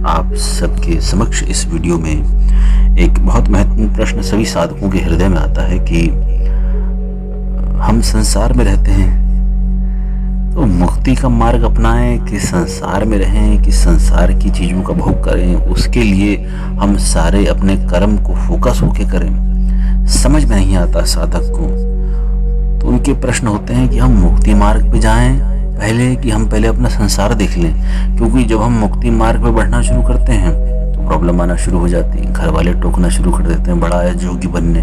आप सबके समक्ष इस वीडियो में एक बहुत महत्वपूर्ण प्रश्न सभी साधकों के हृदय में आता है कि हम संसार में रहते हैं तो मुक्ति का मार्ग अपनाएं कि संसार में रहें, कि संसार की चीज़ों का भोग करें। उसके लिए हम सारे अपने कर्म को फोकस होके करें। समझ में नहीं आता साधक को, तो उनके प्रश्न होते हैं कि हम मुक्ति मार्ग पे जाएं पहले कि हम पहले अपना संसार देख लें। क्योंकि जब हम मुक्ति मार्ग पे बढ़ना शुरू करते हैं तो प्रॉब्लम आना शुरू हो जाती है। घर वाले टोकना शुरू कर देते हैं, बड़ा है जोगी बनने,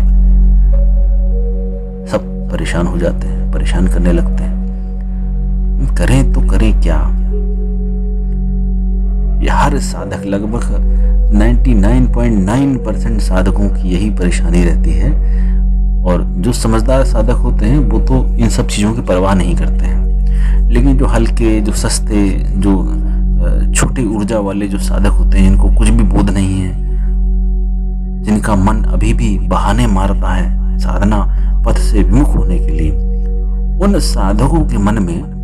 सब परेशान हो जाते हैं, परेशान करने लगते हैं। करें तो करें क्या? ये हर साधक, लगभग 99.9% साधकों की यही परेशानी रहती है। और जो समझदार साधक होते हैं वो तो इन सब चीज़ों की परवाह नहीं करते हैं, लेकिन जो हल्के, जो सस्ते, जो छोटी ऊर्जा वाले जो साधक होते हैं, इनको कुछ भी बोध नहीं है, जिनका मन अभी भी बहाने मारता है साधना पथ से विमुख होने के लिए, उन साधकों के मन में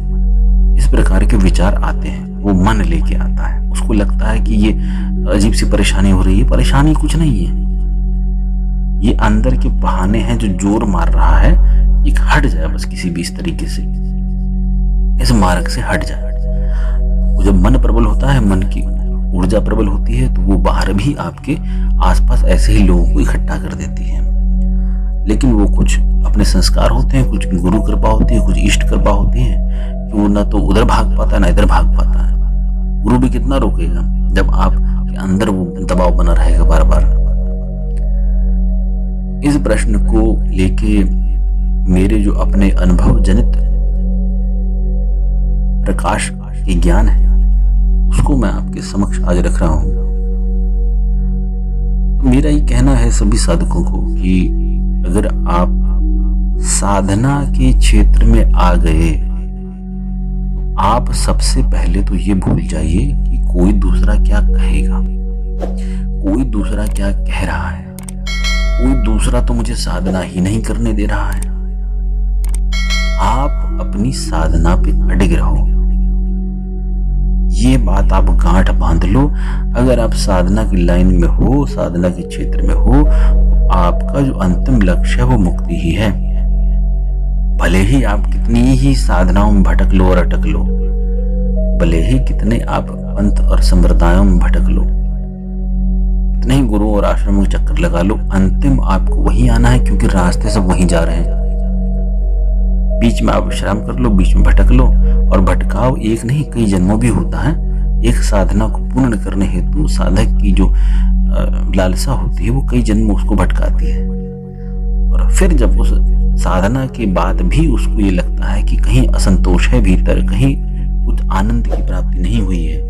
इस प्रकार के विचार आते हैं। वो मन लेके आता है, उसको लगता है कि ये अजीब सी परेशानी हो रही है। परेशानी कुछ नहीं है, ये अंदर के बहाने हैं जो जोर मार रहा है। एक हट जाए बस किसी भी इस तरीके से, इस मार्ग से हट जाए। वो जब मन प्रबल होता है, मन की ऊर्जा प्रबल होती है, तो वो बाहर भी आपके आसपास ऐसे ही लोगों को इकट्ठा कर देती है। लेकिन वो कुछ अपने संस्कार होते हैं, कुछ गुरु कृपा होती है, कुछ इष्ट कृपा होती है कि वो ना तो उधर भाग पाता है ना इधर भाग पाता है। गुरु भी कितना रोकेगा जब आपके अंदर वो दबाव बना रहेगा बार बार। इस प्रश्न को लेके मेरे जो अपने अनुभव जनित प्रकाश के ज्ञान है, उसको मैं आपके समक्ष आज रख रहा हूं। मेरा ये कहना है सभी साधकों को कि अगर आप साधना के क्षेत्र में आ गए तो आप सबसे पहले तो ये भूल जाइए कि कोई दूसरा क्या कहेगा, कोई दूसरा क्या कह रहा है, कोई दूसरा तो मुझे साधना ही नहीं करने दे रहा है। आप अपनी साधना पे अडिग रहो, ये बात आप गांठ बांध लो। अगर आप साधना की लाइन में हो, साधना के क्षेत्र में हो, तो आपका जो अंतिम लक्ष्य है वो मुक्ति ही है। भले ही आप कितनी ही साधनाओं में भटक लो और अटक लो, भले ही कितने आप पंथ और संप्रदायों में भटक लो, कितने ही गुरु और आश्रमों के चक्कर लगा लो, अंतिम आपको वही आना है, क्योंकि रास्ते सब वहीं जा रहे हैं। बीच में आप विश्राम कर लो, बीच में भटक लो, और भटकाव एक नहीं कई जन्मों भी होता है। एक साधना को पूर्ण करने हेतु साधक की जो लालसा होती है वो कई जन्म उसको भटकाती है। और फिर जब उस साधना के बाद भी उसको ये लगता है कि कहीं असंतोष है भीतर, कहीं कुछ आनंद की प्राप्ति नहीं हुई है,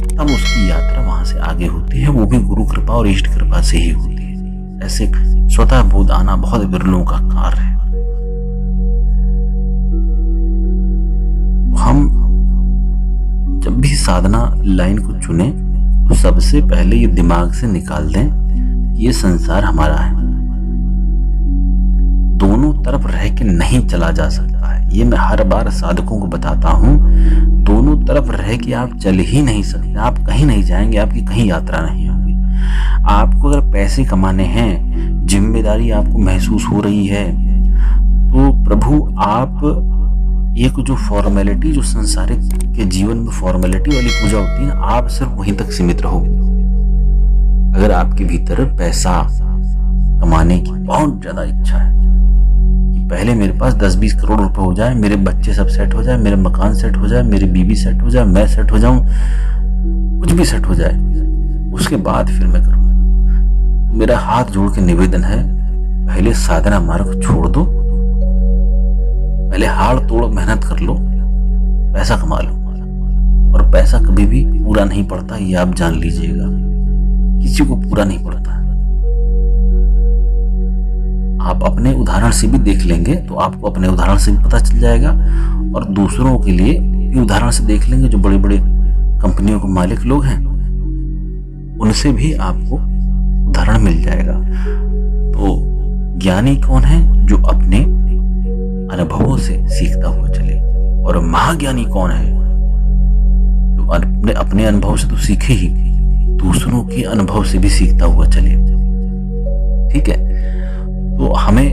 तब उसकी यात्रा वहां से आगे होती है। वो भी गुरु कृपा और इष्ट कृपा से ही होती है। ऐसे स्वतः बोध आना बहुत विरलों का कार्य है। हम जब भी साधना लाइन को चुने तो सबसे पहले ये दिमाग से निकाल दें कि ये संसार हमारा है, दोनों तरफ रह के नहीं चला जा सकता है। ये मैं हर बार साधकों को बताता हूं, दोनों तरफ रह के आप चल ही नहीं सकते। आप कहीं नहीं जाएंगे, आपकी कहीं यात्रा नहीं होगी। आपको अगर पैसे कमाने हैं, जिम्मेदारी आपको महसूस हो रही है, तो प्रभु आप एक जो फॉर्मेलिटी, जो संसारिक के जीवन में फॉर्मेलिटी वाली पूजा होती है, आप सिर्फ वहीं तक सीमित रहो। अगर आपके भीतर पैसा कमाने की बहुत ज्यादा इच्छा है कि पहले मेरे पास 10-20 करोड़ रुपए हो जाए, मेरे बच्चे सब सेट हो जाए, मेरे मकान सेट हो जाए, मेरी बीवी सेट हो जाए, मैं सेट हो जाऊं, कुछ भी सेट हो जाए, उसके बाद फिर मैं करूँ। मेरा हाथ जोड़ के निवेदन है, पहले साधना मार्ग छोड़ दो, पहले हाड़ तोड़ मेहनत कर लो, पैसा कमा लो। और पैसा कभी भी पूरा नहीं पड़ता, ये आप जान लीजिएगा, किसी को पूरा नहीं पड़ता। आप अपने उदाहरण से भी देख लेंगे तो आपको अपने उदाहरण से भी पता चल जाएगा, और दूसरों के लिए भी उदाहरण से देख लेंगे। जो बड़ी बड़ी कंपनियों के मालिक लोग हैं, उनसे भी आपको उदाहरण मिल जाएगा। तो ज्ञानी कौन है? जो अपने अनुभवों से सीखता हुआ चले। और महाज्ञानी कौन है? जो अपने अपने अनुभव से तो सीखे ही, दूसरों के अनुभव से भी सीखता हुआ चले। ठीक है, तो हमें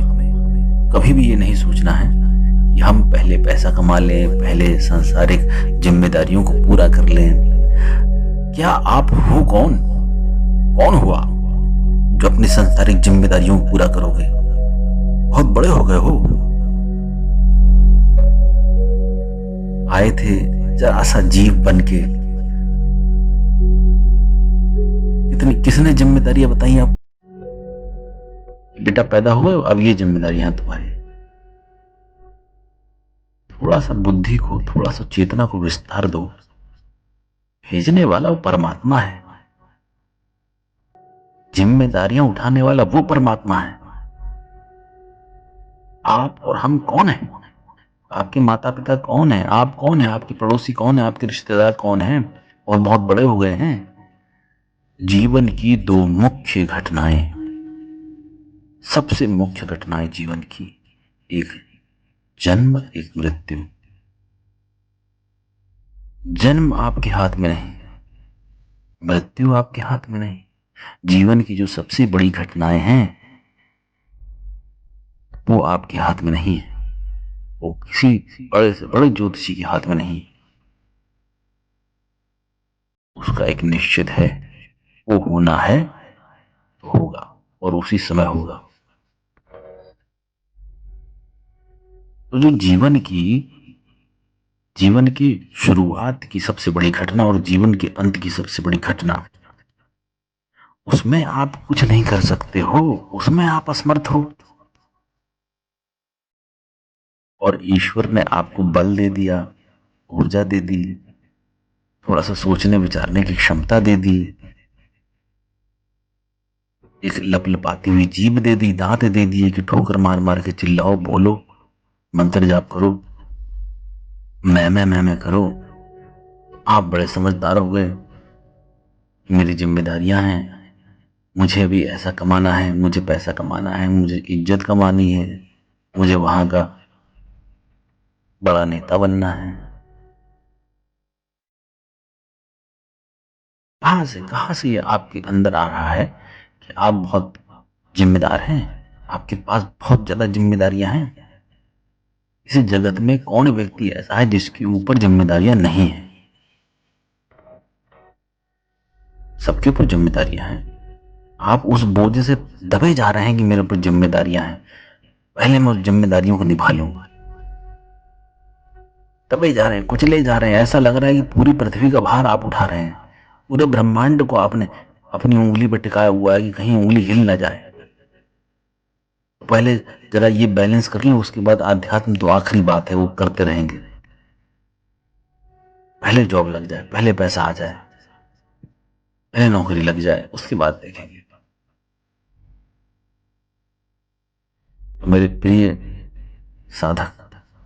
कभी भी ये नहीं सोचना है कि हम पहले पैसा कमा लें, पहले सांसारिक जिम्मेदारियों को पूरा कर लें। क्या आप हो कौन? कौन हुआ जो अपनी सांसारिक जिम्मेदारियों को पूरा करोगे? बहुत बड़े हो गए हो। आए थे जरा सा जीव बन के, इतनी किसने जिम्मेदारियां बताई आप? बेटा पैदा हुए, अब ये जिम्मेदारियां तुम्हारी। थोड़ा सा बुद्धि को, थोड़ा सा चेतना को विस्तार दो। भेजने वाला वो परमात्मा है, जिम्मेदारियां उठाने वाला वो परमात्मा है। आप और हम कौन है? आपके माता पिता कौन है? आप कौन है? आपके पड़ोसी कौन है? आपके रिश्तेदार कौन है? और बहुत बड़े हो गए हैं। जीवन की दो मुख्य घटनाएं, सबसे मुख्य घटनाएं जीवन की, एक जन्म, एक मृत्यु। जन्म आपके हाथ में नहीं, मृत्यु आपके हाथ में नहीं। जीवन की जो सबसे बड़ी घटनाएं हैं वो आपके हाथ में नहीं है, वो किसी बड़े से बड़े ज्योतिषी के हाथ में नहीं। उसका एक निश्चित है, वो होना है तो होगा, और उसी समय होगा। तो जो जीवन की शुरुआत की सबसे बड़ी घटना और जीवन के अंत की सबसे बड़ी घटना, उसमें आप कुछ नहीं कर सकते हो, उसमें आप असमर्थ हो। और ईश्वर ने आपको बल दे दिया, ऊर्जा दे दी, थोड़ा सा सोचने विचारने की क्षमता दे दी, एक लपलपाती हुई जीभ दे दी, दांत दे दिए कि ठोकर मार मार के चिल्लाओ, बोलो, मंत्र जाप करो, मैं करो। आप बड़े समझदार हो गए, मेरी जिम्मेदारियां हैं, मुझे अभी ऐसा कमाना है, मुझे पैसा कमाना है, मुझे इज्जत कमानी है, मुझे वहां का बड़ा नेता बनना है। कहां से ये आपके अंदर आ रहा है कि आप बहुत जिम्मेदार हैं, आपके पास बहुत ज्यादा जिम्मेदारियां हैं? इस जगत में कौन व्यक्ति ऐसा है जिसके ऊपर जिम्मेदारियां नहीं है? सबके ऊपर जिम्मेदारियां हैं। आप उस बोझ से दबे जा रहे हैं कि मेरे ऊपर जिम्मेदारियां हैं, पहले मैं उस जिम्मेदारियों को निभा लूंगा। दबे जा रहे हैं, कुचले जा रहे हैं, ऐसा लग रहा है कि पूरी पृथ्वी का भार आप उठा रहे हैं, पूरे ब्रह्मांड को आपने अपनी उंगली पर टिकाया हुआ है कि कहीं उंगली हिल ना जाए। पहले जरा ये बैलेंस कर लें, उसके बाद आध्यात्म तो आखिरी बात है, वो करते रहेंगे। पहले जॉब लग जाए, पहले पैसा आ जाए, पहले नौकरी लग जाए, उसके बाद देखेंगे। तो मेरे प्रिय साधक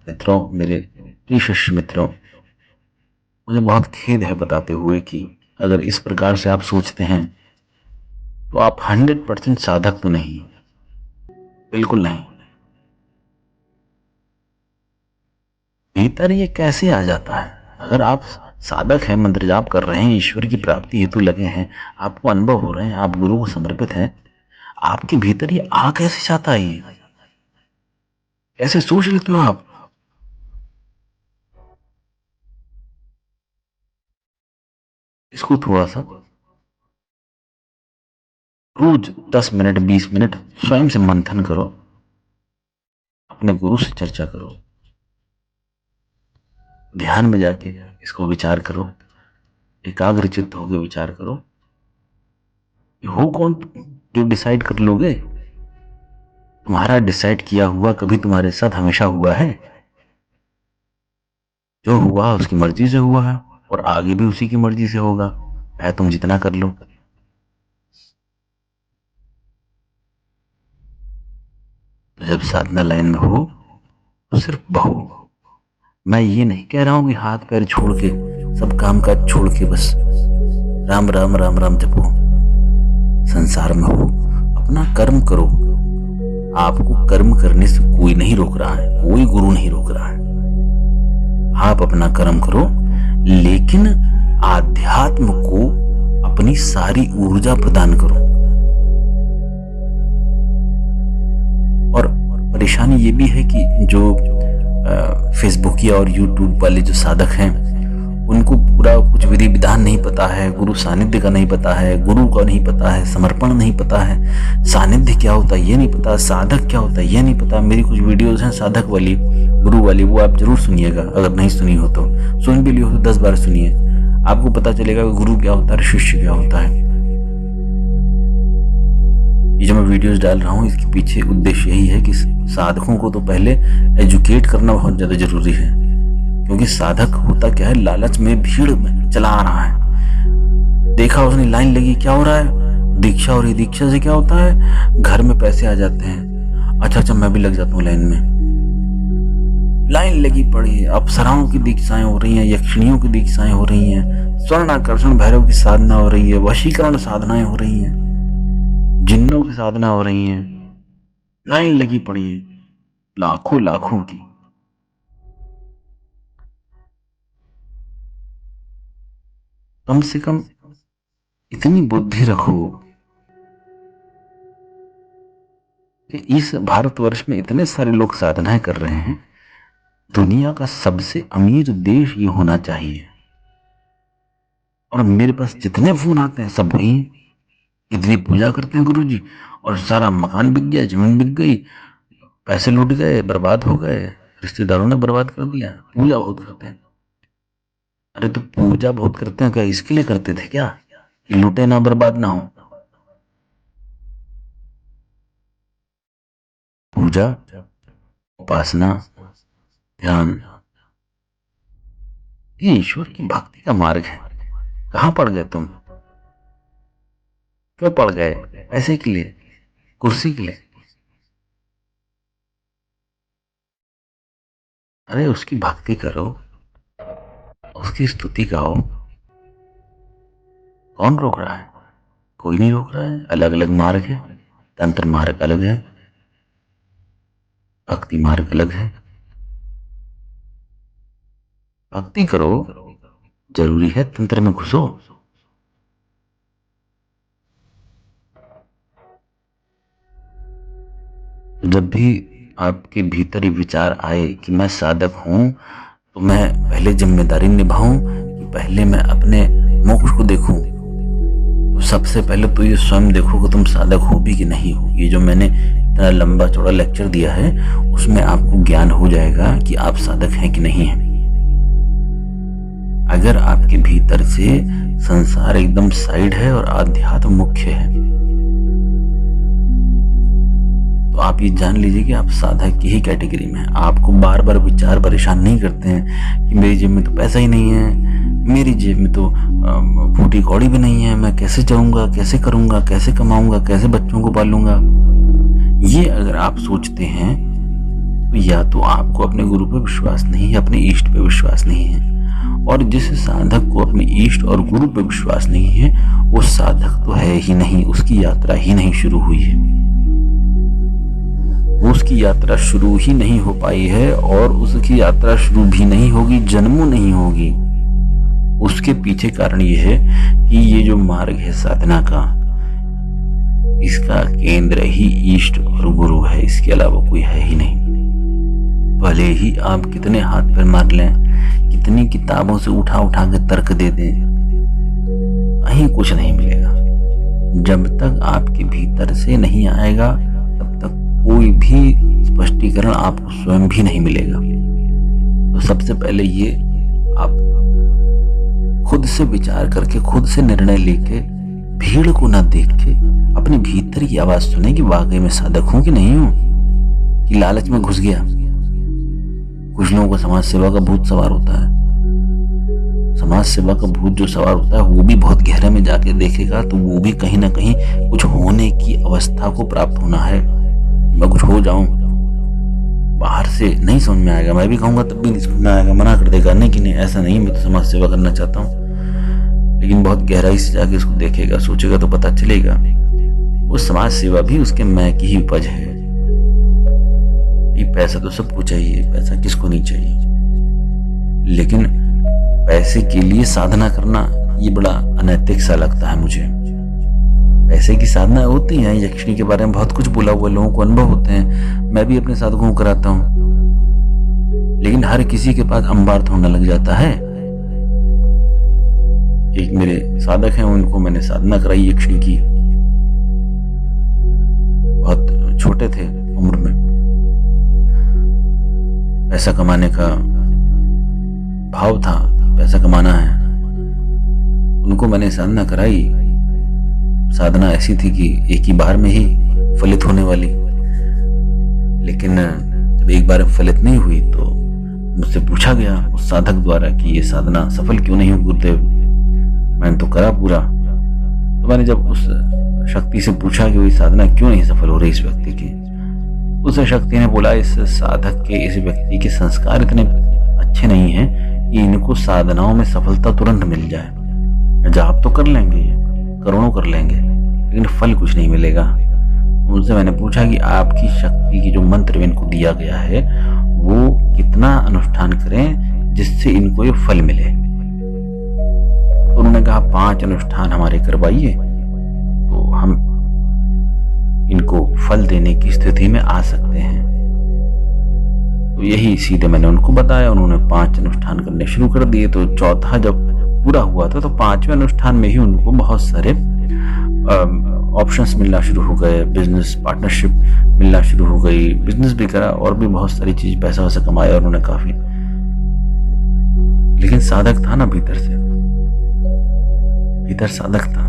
मित्रों, मेरे प्रिय शिष्य मित्रों, मुझे बहुत खेद है बताते हुए कि अगर इस प्रकार से आप सोचते हैं तो आप 100% साधक तो नहीं, बिल्कुल नहीं। भीतर ये कैसे आ जाता है? अगर आप साधक हैं, मंत्र जाप कर रहे हैं, ईश्वर की प्राप्ति हेतु लगे हैं, आपको अनुभव हो रहे हैं, आप गुरु को समर्पित हैं, आपके भीतर ये आ कैसे जाता है? ये कैसे सोच लेते हो आप? इसको थोड़ा सा रोज 10 मिनट 20 मिनट स्वयं से मंथन करो, अपने गुरु से चर्चा करो, ध्यान में जाके इसको विचार करो, एकाग्रचित्त होकर विचार करो। हो कौन जो डिसाइड कर लोगे? तुम्हारा डिसाइड किया हुआ कभी तुम्हारे साथ हमेशा हुआ है? जो हुआ उसकी मर्जी से हुआ है, और आगे भी उसी की मर्जी से होगा, है तुम जितना कर लो। तो जब साधना लाइन में हो तो सिर्फ बहो। मैं ये नहीं कह रहा हूं कि हाथ पैर छोड़ के, सब काम काज छोड़ के बस राम राम राम राम जपो। संसार में हो, अपना कर्म करो। आपको कर्म करने से कोई नहीं रोक रहा है, कोई गुरु नहीं रोक रहा है। आप अपना कर्म करो, लेकिन आध्यात्म को अपनी सारी ऊर्जा प्रदान करो। और परेशानी ये भी है कि जो फेसबुक या और यूट्यूब वाले जो साधक हैं उनको पूरा कुछ विधि विधान नहीं पता है, गुरु सानिध्य का नहीं पता है, गुरु का नहीं पता है, समर्पण नहीं पता है, सानिध्य क्या होता है ये नहीं पता, साधक क्या होता है ये नहीं पता। मेरी कुछ वीडियोस हैं साधक वाली, गुरु वाली, वो आप जरूर सुनिएगा। अगर नहीं सुनी हो तो, सुन भी ली हो तो 10 बार सुनिए, आपको पता चलेगा कि गुरु क्या होता है, शिष्य क्या होता है। ये जो मैं वीडियोस डाल रहा हूँ इसके पीछे उद्देश्य यही है कि साधकों को तो पहले एजुकेट करना बहुत ज्यादा जरूरी है, क्योंकि साधक होता क्या है, लालच में भीड़ में चला आ रहा है। देखा उसने लाइन लगी, क्या हो रहा है, दीक्षा हो रही, दीक्षा से क्या होता है, घर में पैसे आ जाते हैं। अच्छा मैं भी लग जाता हूँ लाइन में। लाइन लगी पड़ी है, अप्सराओं की दीक्षाएं हो रही हैं, यक्षिणियों की दीक्षाएं हो रही हैं, स्वर्ण आकर्षण भैरव की साधना हो रही है, वशीकरण साधनाएं हो रही हैं, जिन्नों की साधना हो रही है, लाइन लगी पड़ी है लाखों लाखों की। कम से कम इतनी बुद्धि रखो कि इस भारतवर्ष में इतने सारे लोग साधनाएं कर रहे हैं, दुनिया का सबसे अमीर देश ये होना चाहिए। और मेरे पास जितने फोन आते हैं सब वही, इतनी पूजा करते हैं गुरुजी, और सारा मकान बिक गया, जमीन बिक गई, पैसे लूट गए, बर्बाद हो गए, रिश्तेदारों ने बर्बाद कर दिया। पूजा बहुत करते हैं। अरे तो पूजा बहुत करते हैं क्या इसके लिए करते थे क्या, कि लूटे ना, बर्बाद ना हो? पूजा, उपासना, ध्यान, ये ईश्वर की भक्ति का मार्ग है। कहां पड़ गए तुम? क्यों पड़ गए? पैसे के लिए, कुर्सी के लिए? अरे उसकी भक्ति करो, उसकी स्तुति गाओ। कौन रोक रहा है? कोई नहीं रोक रहा है। अलग अलग मार्ग है, तंत्र मार्ग अलग है, भक्ति मार्ग अलग है। भक्ति करो, जरूरी है तंत्र में घुसो। जब भी आपके भीतर ये विचार आए कि मैं साधक हूं, तो मैं पहले जिम्मेदारी निभाऊं कि पहले मैं अपने मोक्ष को देखूं। तो सबसे पहले तो ये स्वयं देखो कि तुम साधक हो भी कि नहीं हो। ये जो मैंने इतना लंबा चौड़ा लेक्चर दिया है उसमें आपको ज्ञान हो जाएगा कि आप साधक हैं कि नहीं हैं। अगर आपके भीतर से संसार एकदम साइड है और आध्यात्म मुख्य है, तो आप ये जान लीजिए कि आप साधक की ही कैटेगरी में हैं। आपको बार बार विचार परेशान नहीं करते हैं कि मेरी जेब में तो पैसा ही नहीं है, मेरी जेब में तो फूटी कौड़ी भी नहीं है, मैं कैसे जाऊंगा, कैसे करूंगा, कैसे कमाऊंगा, कैसे बच्चों को पालूंगा। ये अगर आप सोचते हैं तो या तो आपको अपने गुरु पे विश्वास नहीं है, अपने इष्ट पे विश्वास नहीं है। और जिस साधक को अपने इष्ट और गुरु पे विश्वास नहीं है वो साधक तो है ही नहीं, उसकी यात्रा ही नहीं शुरू हुई है। उसकी यात्रा शुरू ही नहीं हो पाई है और उसकी यात्रा शुरू भी नहीं होगी, जन्मों नहीं होगी। उसके पीछे कारण यह है कि ये जो मार्ग है साधना का, इसका केंद्र ही इष्ट और गुरु है, इसके अलावा कोई है ही नहीं। भले ही आप कितने हाथ पैर मार लें, कितनी किताबों से उठा उठा के तर्क दे दें, कहीं कुछ नहीं मिलेगा। जब तक आपके भीतर से नहीं आएगा तब तक कोई भी स्पष्टीकरण आपको स्वयं भी नहीं मिलेगा। तो सबसे पहले ये आप खुद से विचार करके, खुद से निर्णय लेके, भीड़ को ना देख के अपने भीतर की आवाज सुने कि वाकई में साधक हूं कि नहीं हूं, कि लालच में घुस गया। कुछ लोगों को समाज सेवा का भूत सवार होता है। समाज सेवा का भूत जो सवार होता है वो भी बहुत गहरे में जाके देखेगा तो वो भी कहीं ना कहीं कुछ होने की अवस्था को प्राप्त होना है। मैं कुछ हो जाऊं, बाहर से नहीं समझ में आएगा, मैं भी कहूंगा तब भी नहीं समझ में आएगा, मना कर देगा नहीं कि नहीं ऐसा नहीं, मैं तो समाज सेवा करना चाहता हूँ। लेकिन बहुत गहराई से जाके इसको देखेगा, सोचेगा तो पता चलेगा वो समाज सेवा भी उसके मैं की ही उपज है। ये पैसा तो सबको चाहिए, पैसा किसको नहीं चाहिए, लेकिन पैसे के लिए साधना करना ये बड़ा अनैतिक सा लगता है मुझे। पैसे की साधना होती है, यक्षिणी के बारे में बहुत कुछ बोला हुआ, लोगों को अनुभव होते हैं, मैं भी अपने साधकों को कराता हूँ, लेकिन हर किसी के पास अंबार होने लग जाता है। एक मेरे साधक हैं, उनको मैंने साधना कराई यक्षिणी की, बहुत छोटे थे उम्र में, पैसा कमाने का भाव था, पैसा कमाना है। उनको मैंने साधना कराई। साधना ऐसी थी कि एक ही बार में ही फलित होने वाली, लेकिन जब एक बार फलित नहीं हुई तो मुझसे पूछा गया उस साधक द्वारा कि ये साधना सफल क्यों नहीं हुई गुरुदेव, मैंने तो करा पूरा। तो मैंने जब उस शक्ति से पूछा कि वही साधना क्यों नहीं सफल हो रही इस व्यक्ति की, उस शक्ति ने बोला इस साधक के, इस व्यक्ति के संस्कार इतने अच्छे नहीं हैं कि इनको साधनाओं में सफलता तुरंत मिल जाए। जाप तो कर लेंगे, करोड़ों कर लेंगे, लेकिन फल कुछ नहीं मिलेगा। उनसे मैंने पूछा कि आपकी शक्ति की जो मंत्र इनको दिया गया है वो कितना अनुष्ठान करें जिससे इनको ये फल मिले। तो उन्होंने कहा 5 अनुष्ठान हमारे करवाइए तो हम इनको फल देने की स्थिति में आ सकते हैं। तो यही सीधे मैंने उनको बताया, उन्होंने 5 अनुष्ठान करने शुरू कर दिए। तो चौथा जब पूरा हुआ था तो 5वें अनुष्ठान में ही उनको बहुत सारे ऑप्शंस मिलना शुरू हो गए, बिजनेस पार्टनरशिप मिलना शुरू हो गई, बिजनेस भी करा और भी बहुत सारी चीज, पैसा वैसा कमाया उन्होंने काफी। लेकिन साधक था ना भीतर से, भीतर साधक था।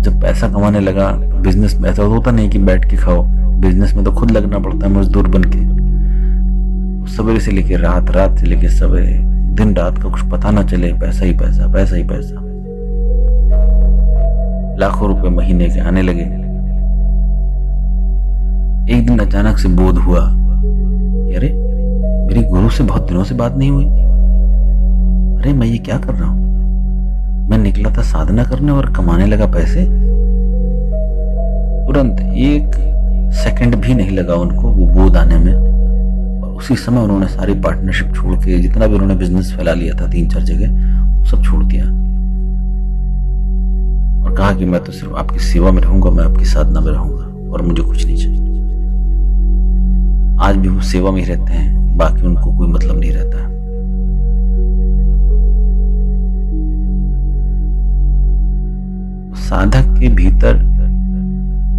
जब पैसा कमाने लगा, बिजनेस में ऐसा होता नहीं कि बैठ के खाओ, बिजनेस में तो खुद लगना पड़ता है मजदूर बन के। सवेरे से लेके रात, रात से लेके सवेरे, दिन रात का कुछ पता ना चले, पैसा ही पैसा, पैसा ही पैसा। लाखों रुपए महीने के आने लगे। एक दिन अचानक से बोध हुआ कि अरे मेरी गुरु से बहुत दिनों से बात नहीं हुई, अरे मैं ये क्या कर रहा हूं। मैं निकला था साधना करने और कमाने लगा पैसे। तुरंत 1 सेकंड भी नहीं लगा उनको वो बोध आने में, और उसी समय उन्होंने सारी पार्टनरशिप छोड़ के, जितना भी उन्होंने बिजनेस फैला लिया था 3-4 जगह, सब छोड़ दिया और कहा कि मैं तो सिर्फ आपकी सेवा में रहूंगा, मैं आपकी साधना में रहूंगा और मुझे कुछ नहीं चाहिए। आज भी वो सेवा में ही रहते हैं, बाकी उनको कोई मतलब नहीं रहता। साधक के भीतर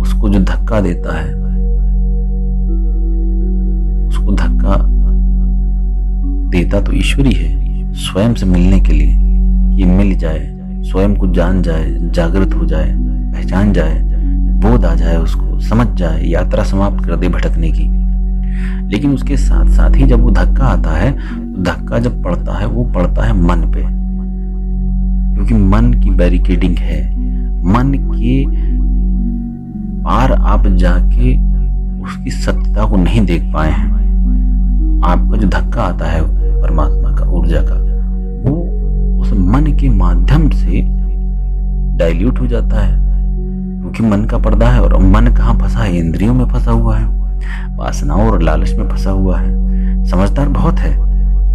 उसको जो धक्का देता है, उसको धक्का देता तो ईश्वर ही है, स्वयं से मिलने के लिए, कि मिल जाए, स्वयं को जान जाए, जागृत हो जाए, पहचान जाए, बोध आ जाए, उसको समझ जाए, यात्रा समाप्त कर दे भटकने की। लेकिन उसके साथ साथ ही जब वो धक्का आता है, तो धक्का जब पड़ता है वो पड़ता है मन पे, क्योंकि मन की बैरिकेडिंग है। मन के पार आप जाके उसकी सत्यता को नहीं देख पाए हैं। आपका जो धक्का आता है परमात्मा का, ऊर्जा का, वो उस मन के माध्यम से डाइल्यूट हो जाता है, क्योंकि मन का पर्दा है। और मन कहाँ फंसा है? इंद्रियों में फंसा हुआ है, वासनाओं और लालच में फंसा हुआ है। समझदार बहुत है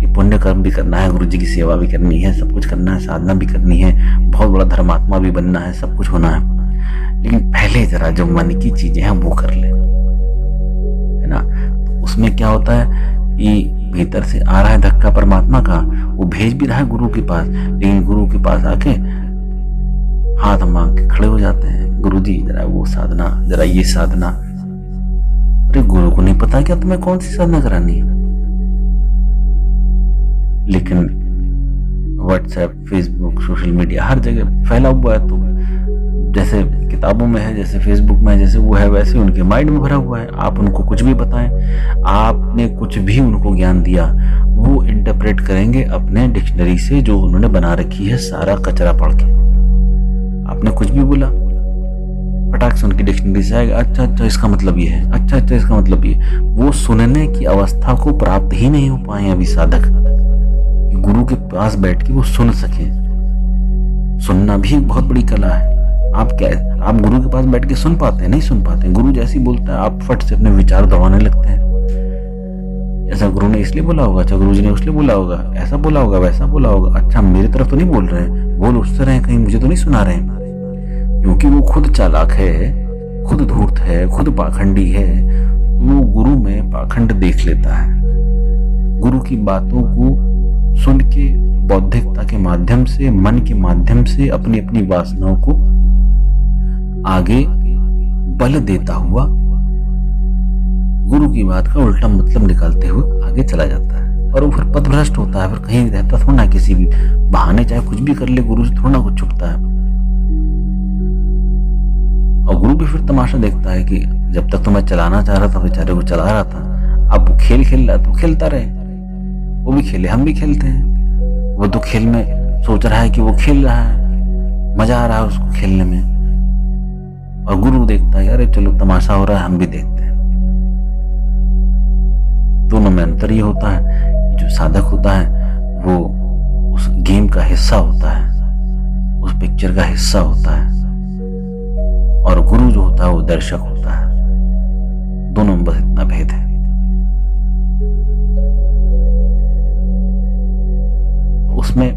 कि पुण्य कर्म भी करना है, गुरु जी की सेवा भी करनी है, सब कुछ करना है, साधना भी करनी है, बहुत बड़ा धर्मात्मा भी बनना है, सब कुछ होना है। लेकिन पहले जरा जो मन की चीजें हैं वो कर ले, है ना। तो उसमें क्या होता है कि भीतर से आ रहा है धक्का परमात्मा का, वो भेज भी रहा है गुरु के पास, लेकिन गुरु के पास आके हाथ मांग के खड़े हो जाते हैं, गुरु जी जरा वो साधना, जरा ये साधना। अरे गुरु को नहीं पता क्या तुम्हें कौन सी साधना करानी है। लेकिन व्हाट्सएप, फेसबुक, सोशल मीडिया हर जगह फैला हुआ है, तो जैसे किताबों में है, जैसे फेसबुक में है, जैसे वो है, वैसे उनके माइंड में भरा हुआ है। आप उनको कुछ भी बताएं, आपने कुछ भी उनको ज्ञान दिया, वो इंटरप्रेट करेंगे अपने डिक्शनरी से जो उन्होंने बना रखी है, सारा कचरा पढ़ के। आपने कुछ भी बोला, फटाक से उनकी डिक्शनरी से आएगा, अच्छा अच्छा इसका मतलब ये है, अच्छा अच्छा इसका मतलब ये। वो सुनने की अवस्था को प्राप्त ही नहीं हो पाए अभी साधक, गुरु के पास बैठ के वो सुन सके। सुनना भी एक बहुत बड़ी कला है। आप गुरु के पास बैठ के सुन पाते हैं? नहीं सुन पाते हैं। गुरु जैसे ही बोलता है आप फट से अपने विचार दौड़ाने लगते हैं। ऐसा गुरु ने इसलिए बोला होगा, अच्छा गुरु जी ने उसलिए बोला होगा, ऐसा बोला होगा, वैसा बोला होगा, अच्छा मेरी तरफ तो नहीं बोल रहे हैं, बोल उससे रहे, कहीं मुझे तो नहीं सुना रहे हैं। क्योंकि वो खुद चालाक है, खुद धूर्त है, खुद पाखंडी है, वो गुरु में पाखंड देख लेता है। गुरु की बातों को सुन के बौद्धिकता के माध्यम से, मन के माध्यम से अपनी अपनी वासनाओं को आगे बल देता हुआ गुरु की बात का उल्टा मतलब निकालते हुए आगे चला जाता है, और वो फिर पथभ्रष्ट होता है। फिर कहीं रहता थोड़ा ना, किसी भी बहाने चाहे कुछ भी कर ले, गुरु से थोड़ा ना कुछ छुपता है। और गुरु भी फिर तमाशा देखता है कि जब तक तो मैं चलाना चाह रहा था, बेचारे को चला रहा था, अब वो खेल खेल रहा है तो खेलता रहे, वो भी खेले, हम भी खेलते हैं। वो तो खेल में सोच रहा है कि वो खेल रहा है, मजा आ रहा है उसको खेलने में, और गुरु देखता है अरे चलो तमाशा हो रहा है, हम भी देखते हैं। दोनों में अंतर ये होता है, जो साधक होता है वो उस गेम का हिस्सा होता है, उस पिक्चर का हिस्सा होता है, और गुरु जो होता है वो दर्शक होता है। दोनों में बस इतना भेद है। उसमें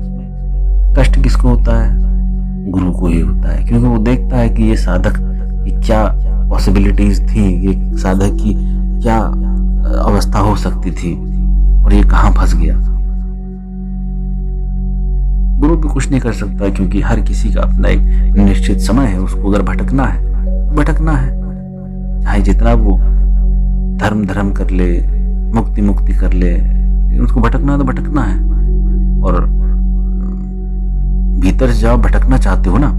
कष्ट किसको होता है? गुरु को ही होता है, क्योंकि वो देखता है कि ये साधक की क्या पॉसिबिलिटीज थी, ये साधक की क्या अवस्था हो सकती थी, और ये कहां फंस गया। गुरु भी कुछ नहीं कर सकता, क्योंकि हर किसी का अपना एक निश्चित समय है, उसको अगर भटकना है भटकना है, चाहे जितना वो धर्म कर ले, मुक्ति कर ले, उसको भटकना है तो भटकना है। और भीतर से जब भटकना चाहते हो ना,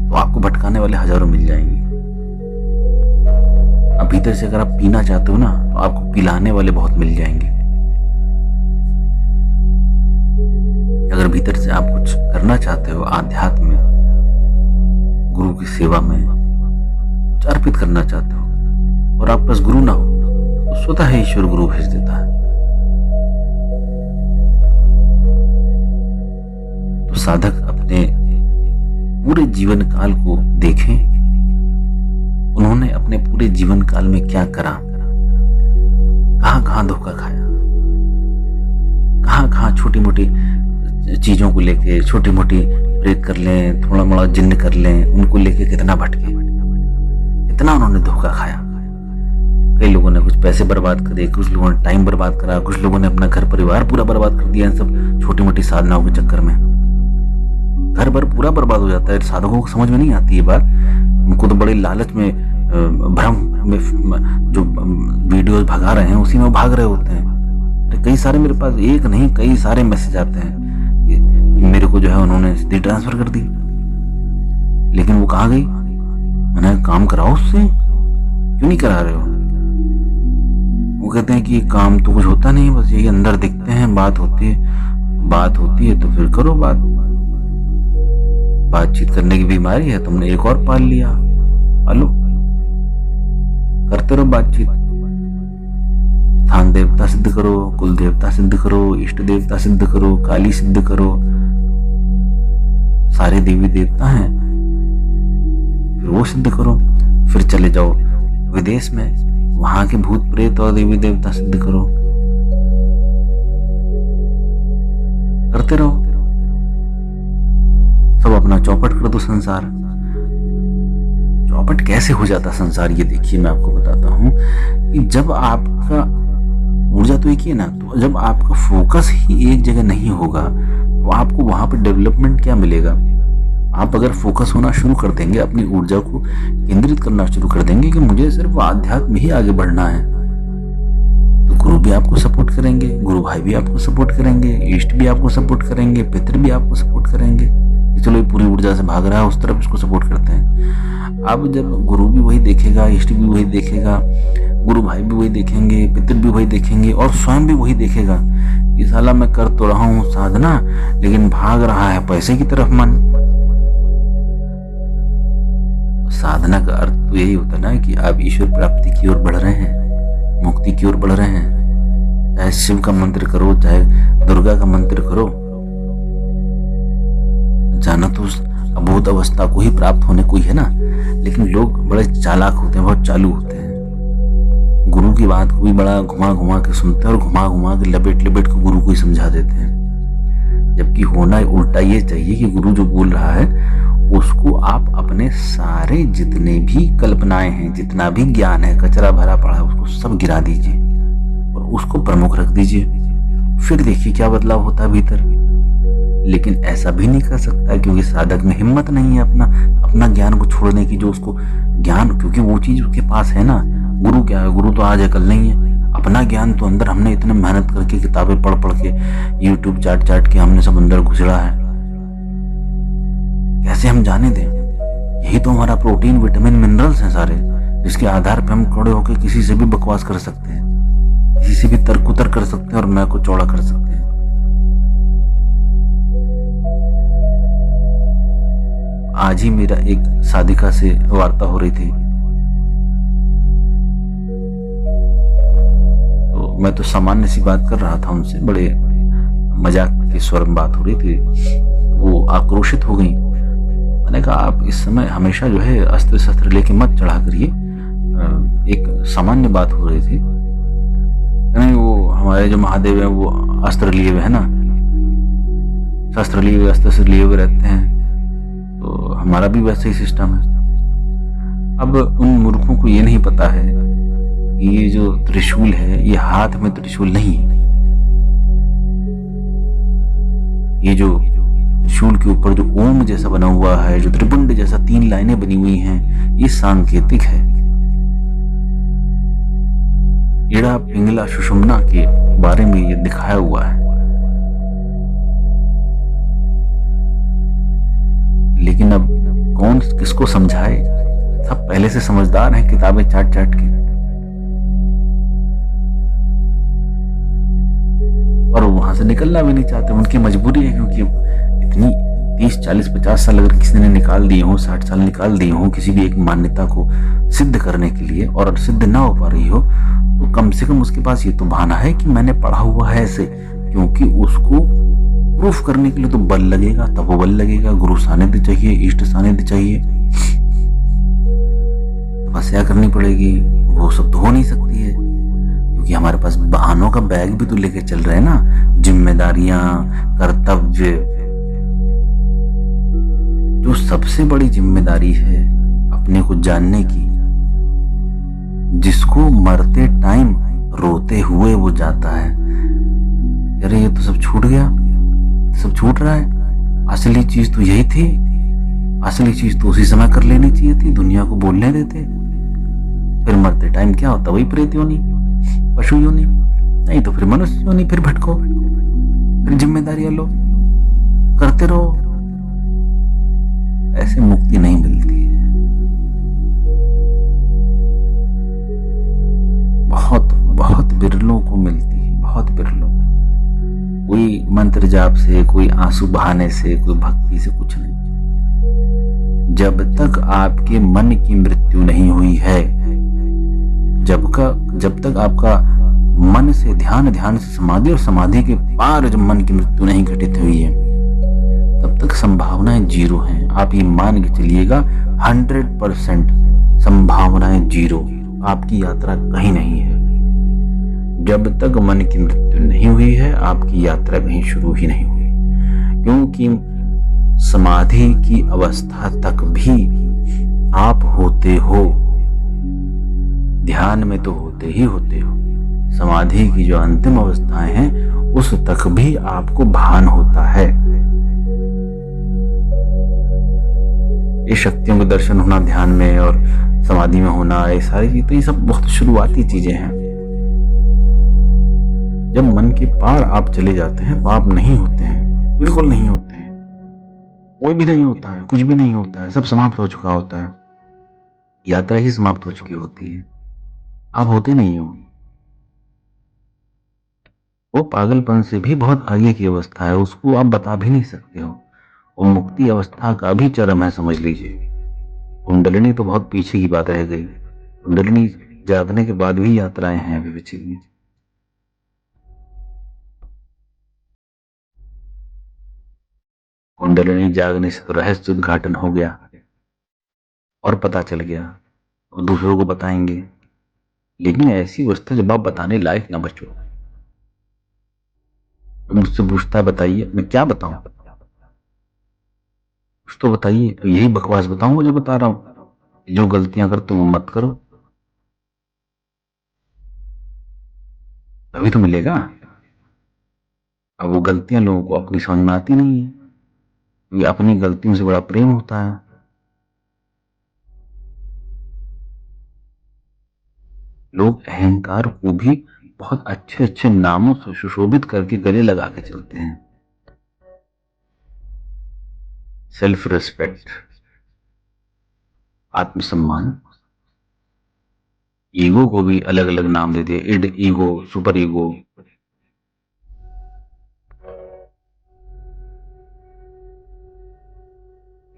तो आपको भटकाने वाले हजारों मिल जाएंगे। अब भीतर से अगर आप पीना चाहते हो ना, तो आपको पिलाने वाले बहुत मिल जाएंगे। अगर भीतर से आप कुछ करना चाहते हो, आध्यात्म में, गुरु की सेवा में कुछ अर्पित करना चाहते हो, और आप पास गुरु ना हो, तो स्वतः ईश्वर गुरु भेज देता है। तो साधक अपने पूरे जीवन काल को देखें, उन्होंने अपने पूरे जीवन काल में क्या करा, कहां कहां धोखा खाया, कहां कहां छोटी मोटी चीजों को लेके, छोटी मोटी ब्रेक कर लें, थोड़ा मोड़ा जिन्न कर लें, उनको लेके कितना भटके, कितना उन्होंने धोखा खाया। कई लोगों ने कुछ पैसे बर्बाद करे, कुछ लोगों ने टाइम बर्बाद करा, कुछ लोगों ने अपना घर परिवार पूरा बर्बाद कर दिया इन सब छोटी मोटी साधनाओं के चक्कर में। घर भर पूरा बर्बाद हो जाता है। साधकों को समझ में नहीं आती ये बात, उनको तो बड़े लालच में, भ्रम में जो वीडियोस भगा रहे हैं उसी में वो भाग रहे होते हैं। तो कई सारे मेरे पास एक नहीं कई सारे मैसेज आते हैं कि मेरे को जो है उन्होंने सीधी ट्रांसफर कर दी, लेकिन वो कहाँ गई? मैंने काम कराओ उससे, क्यों नहीं करा रहे हो? वो कहते हैं कि काम तो कुछ होता नहीं, बस यही अंदर दिखते हैं, बात होती है तो फिर करो बातचीत करने की बीमारी है, तुमने एक और पाल लिया, पालो, करते रहो बातचीत। स्थान देवता सिद्ध करो, कुल देवता सिद्ध करो, इष्ट देवता सिद्ध करो, काली सिद्ध करो, सारे देवी देवता हैं, फिर वो सिद्ध करो। फिर चले जाओ विदेश में, वहां के भूत प्रेत और देवी देवता सिद्ध करो, करते रहो, सब अपना चौपट कर दो संसार। चौपट कैसे हो जाता संसार, ये देखिए मैं आपको बताता हूं कि जब आपका ऊर्जा तो एक ही है ना, तो जब आपका फोकस ही एक जगह नहीं होगा तो आपको वहां पर डेवलपमेंट क्या मिलेगा? आप अगर फोकस होना शुरू कर देंगे, अपनी ऊर्जा को केंद्रित करना शुरू कर देंगे कि मुझे सिर्फ आध्यात्म में ही आगे बढ़ना है, तो गुरु भी आपको सपोर्ट करेंगे, गुरु भाई भी आपको सपोर्ट करेंगे, इष्ट भी आपको सपोर्ट करेंगे, पितृ भी आपको सपोर्ट करेंगे। चलो ये पूरी ऊर्जा से भाग रहा है, उस तरफ इसको सपोर्ट करते हैं। अब जब गुरु भी वही देखेगा, इष्ट भी वही देखेगा, गुरु भाई भी वही देखेंगे, पितृ भी वही देखेंगे, और स्वयं भी वही देखेगा कि साला मैं कर तो रहा हूँ साधना, लेकिन भाग रहा है पैसे की तरफ मन। साधना का अर्थ तो यही होता ना कि आप ईश्वर प्राप्ति की ओर बढ़ रहे हैं, मुक्ति की ओर बढ़ रहे हैं। चाहे शिव का मंत्र करो, चाहे दुर्गा का मंत्र करो, जाना तो उस अबोध अवस्था को ही प्राप्त होने को ही है ना। लेकिन लोग बड़े चालाक होते हैं, बहुत चालू होते हैं, गुरु की बात को भी बड़ा घुमा घुमा के सुनते हैं और घुमा घुमा के लपेट लपेट के गुरु को ही समझा देते हैं, जबकि होना उल्टा ये चाहिए कि गुरु जो बोल रहा है उसको आप अपने सारे जितने भी कल्पनाएं हैं, जितना भी ज्ञान है, कचरा भरा पड़ा है, उसको सब गिरा दीजिए और उसको प्रमुख रख दीजिए। फिर देखिए क्या बदलाव होता है भीतर। लेकिन ऐसा भी नहीं कर सकता क्योंकि साधक में हिम्मत नहीं है अपना ज्ञान को छोड़ने की, जो उसको ज्ञान, क्योंकि वो चीज उसके पास है ना। गुरु क्या है? गुरु तो आज है कल नहीं है। अपना ज्ञान तो अंदर हमने इतने मेहनत करके, किताबें पढ़ पढ़ के, यूट्यूब चाट चाट के हमने सब अंदर घुसड़ा है, कैसे हम जाने दें? यही तो हमारा प्रोटीन, विटामिन, मिनरल्स हैं सारे, जिसके आधार पर हम खड़े होकर किसी से भी बकवास कर सकते हैं, किसी से भी तर्क कर सकते हैं और मैं को चौड़ा कर सकते हैं। आज ही मेरा एक साधिका से वार्ता हो रही थी, तो मैं तो सामान्य सी बात कर रहा था उनसे, बड़े मजाक के स्वर में बात हो रही थी। वो आक्रोशित हो गई। मैंने कहा आप इस समय हमेशा जो है अस्त्र शस्त्र लेके मत चढ़ा करिए, एक सामान्य बात हो रही थी। नहीं, वो हमारे जो महादेव है वो अस्त्र लिए हुए है ना, शस्त्र लिए हुए, अस्त्र से लिए हुए रहते हैं, तो हमारा भी वैसे ही सिस्टम है। अब उन मूर्खों को ये नहीं पता है कि ये जो त्रिशूल है ये हाथ में त्रिशूल नहीं है। ये जो त्रिशूल के ऊपर जो ओम जैसा बना हुआ है, जो त्रिपुंड जैसा 3 लाइनें बनी हुई हैं, ये सांकेतिक है। इड़ा पिंगला सुषुम्ना के बारे में ये दिखाया हुआ है। लेकिन अब कौन किसको समझाए? सब पहले से समझदार हैं, किताबें चाट चाट के, और वहां से निकलना भी नहीं चाहते। उनकी मजबूरी है, क्योंकि इतनी 30, 40, 50 साल अगर किसी ने निकाल दिए हो, 60 साल निकाल दिए हो किसी भी एक मान्यता को सिद्ध करने के लिए, और सिद्ध ना हो पा रही हो, तो कम से कम उसके पास ये तो बहाना है कि मैंने पढ़ा हुआ है ऐसे। क्योंकि उसको प्रूफ करने के लिए तो बल लगेगा, तपोबल लगेगा, गुरु सानिध्य चाहिए, इष्ट सानिध्य चाहिए, तपस्या करनी पड़ेगी। वो सब तो हो नहीं सकती है, क्योंकि हमारे पास बहानों का बैग भी तो लेके चल रहे हैं ना, जिम्मेदारियां, कर्तव्य। जो सबसे बड़ी जिम्मेदारी है अपने को जानने की, जिसको मरते टाइम रोते हुए वो जाता है, अरे ये तो सब छूट गया, सब छूट रहा है, असली चीज तो यही थी, असली चीज तो उसी समय कर लेनी चाहिए थी, दुनिया को बोलने देते। फिर मरते टाइम क्या होता? वही प्रेत योनि, पशु योनि, नहीं तो फिर मनुष्य योनि, फिर भटको, फिर जिम्मेदारियां लो, करते रहो। ऐसे मुक्ति नहीं मिलती है। बहुत बहुत बिरलों को मिलती है, बहुत बिरलों को। कोई मंत्र जाप से, कोई आंसू बहाने से, कोई भक्ति से कुछ नहीं। जब तक आपके मन की मृत्यु नहीं हुई है, जब तक आपका मन से ध्यान, ध्यान से समाधि, और समाधि के पार जब मन की मृत्यु नहीं घटित हुई है, तब तक संभावनाएं 0 हैं। आप ये मान के चलिएगा 100% संभावनाएं 0। आपकी यात्रा कहीं नहीं है। जब तक मन की मृत्यु नहीं हुई है, आपकी यात्रा कहीं शुरू ही नहीं हुई। क्योंकि समाधि की अवस्था तक भी आप होते हो, ध्यान में तो होते ही होते हो। समाधि की जो अंतिम अवस्थाएं हैं, उस तक भी आपको भान होता है। ये शक्तियों के दर्शन होना ध्यान में और समाधि में होना, ये सारी चीजें, तो ये सब बहुत शुरुआती चीजें हैं। जब मन के पार आप चले जाते हैं तो आप नहीं होते हैं, बिल्कुल नहीं होते हैं। कोई भी नहीं होता है, कुछ भी नहीं होता है, सब समाप्त हो चुका होता है। यात्रा ही समाप्त हो चुकी होती है, आप होते नहीं हो। वो पागलपन से भी बहुत आगे की अवस्था है, उसको आप बता भी नहीं सकते हो। वो मुक्ति अवस्था का भी चरम है, समझ लीजिए। कुंडलिनी तो बहुत पीछे की बात रह गई। कुंडलिनी जागने के बाद भी यात्राएं हैं अभी बची हुई। कुंडलिनी जागने से तो रहस्य उद्घाटन हो गया और पता चल गया, और दूसरों को बताएंगे। लेकिन ऐसी अवस्था जब आप बताने लायक ना बचो, तो मुझसे पूछता है बताइए, मैं क्या बताऊं? कुछ तो बताइए। तो यही बकवास बताऊं जो बता रहा हूं, जो गलतियां करते हो वो मत करो, तभी तो मिलेगा। अब वो गलतियां लोगों को अपनी समझ में आती नहीं है, क्योंकि अपनी गलतियों से बड़ा प्रेम होता है। लोग अहंकार को भी बहुत अच्छे अच्छे नामों से सुशोभित करके गले लगा के चलते हैं। सेल्फ रिस्पेक्ट, आत्मसम्मान, ईगो को भी अलग अलग नाम दे दिए, इड ईगो, सुपर ईगो।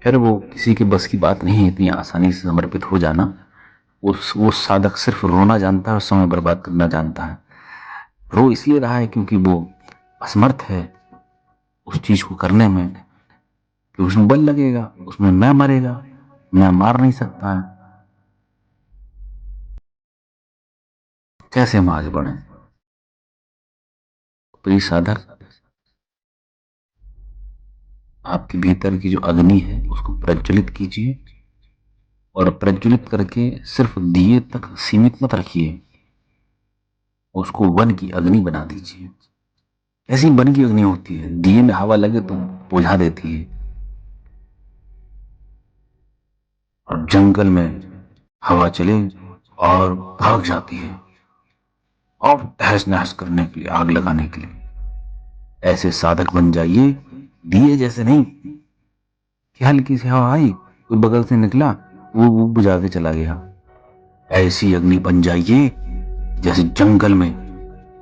फिर वो किसी के बस की बात नहीं है इतनी आसानी से समर्पित हो जाना। वो साधक सिर्फ रोना जानता है और समय बर्बाद करना जानता है। रो इसलिए रहा है क्योंकि वो असमर्थ है उस चीज को करने में, कि उसमें बल लगेगा, उसमें मैं मरेगा, मैं मार नहीं सकता है। कैसे हम आगे बढ़े? प्रिय साधक, आपके भीतर की जो अग्नि है उसको प्रज्वलित कीजिए, और प्रज्वलित करके सिर्फ दिए तक सीमित मत रखिए, उसको वन की अग्नि बना दीजिए। ऐसी वन की अग्नि होती है, दिए में हवा लगे तो बुझा देती है, और जंगल में हवा चले और भाग जाती है, और तहस नहस करने के लिए, आग लगाने के लिए। ऐसे साधक बन जाइए, दिए जैसे नहीं कि हल्की सी हवा आई, कोई बगल से निकला, वो बुझा के चला गया। ऐसी अग्नि बन जाइए जैसे जंगल में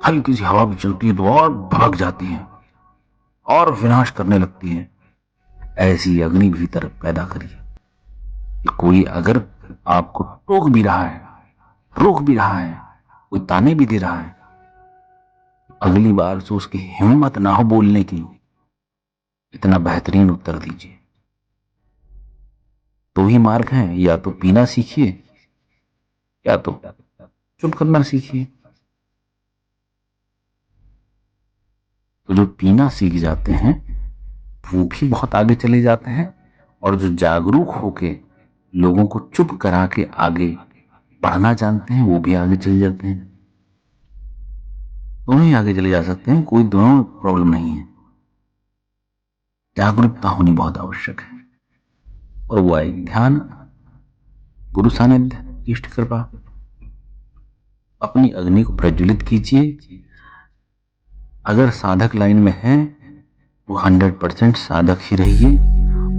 हल्की सी हवा भी चलती है तो और भाग जाती है और विनाश करने लगती है। ऐसी अग्नि भीतर पैदा करिए कि कोई अगर आपको टोक भी रहा है, रोक भी रहा है, कोई ताने भी दे रहा है, अगली बार से उसकी हिम्मत ना हो बोलने की, इतना बेहतरीन उत्तर दीजिए। दो ही मार्ग हैं, या तो पीना सीखिए या तो चुप करना सीखिए। तो जो पीना सीख जाते हैं वो भी बहुत आगे चले जाते हैं, और जो जागरूक होके लोगों को चुप करा के आगे बढ़ना जानते हैं वो भी आगे चले जाते हैं। दोनों ही आगे चले जा सकते हैं, कोई दोनों प्रॉब्लम नहीं है। जागरूकता होनी बहुत आवश्यक है, और वो आएगी ध्यान, गुरु सानिध्य, इष्ट कृपा। अपनी अग्नि को प्रज्वलित कीजिए। अगर साधक लाइन में है वो 100% साधक ही रहिए,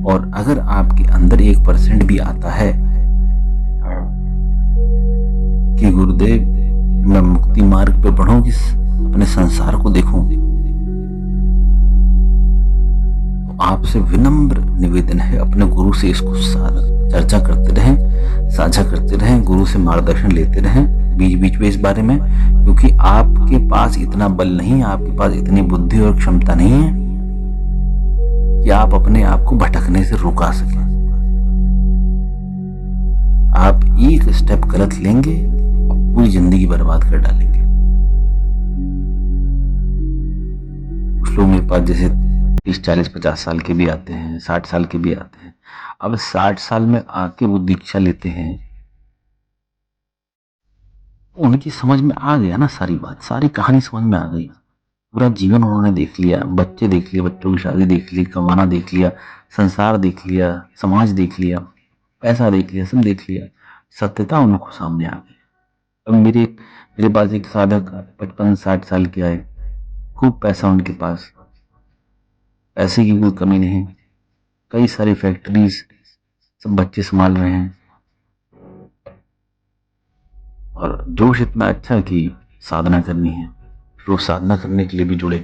और अगर आपके अंदर 1% भी आता है कि गुरुदेव मैं मुक्ति मार्ग पे बढ़ूं कि अपने संसार को देखूं, तो आपसे विनम्र निवेदन है अपने गुरु से इसको चर्चा करते रहें, साझा करते रहें, गुरु से मार्गदर्शन लेते रहें बीच बीच में इस बारे में, क्योंकि आपके पास इतना बल नहीं है, आपके पास इतनी बुद्धि और क्षमता नहीं है कि आप अपने आप को भटकने से रुका सकें। आप एक स्टेप गलत लेंगे और पूरी जिंदगी बर्बाद कर डालेंगे। कुछ लोग मेरे पास जैसे 30 40 50 साल के भी आते हैं, 60 साल के भी आते हैं। अब 60 साल में आके वो दीक्षा लेते हैं, उनकी समझ में आ गया ना सारी बात, सारी कहानी समझ में आ गई। पूरा जीवन उन्होंने देख लिया, बच्चे देख लिए, बच्चों की शादी देख ली, कमाना देख लिया, संसार देख लिया, समाज देख लिया, पैसा देख लिया, सब देख लिया। सत्यता उनको सामने आ गई। अब मेरे पास एक साधक 55 60 साल के आए, खूब पैसा उनके पास, पैसे की कोई कमी नहीं, कई सारी फैक्ट्रीज, सब बच्चे संभाल रहे हैं, और जोश इतना अच्छा कि साधना करनी है। रोज साधना करने के लिए भी जुड़े,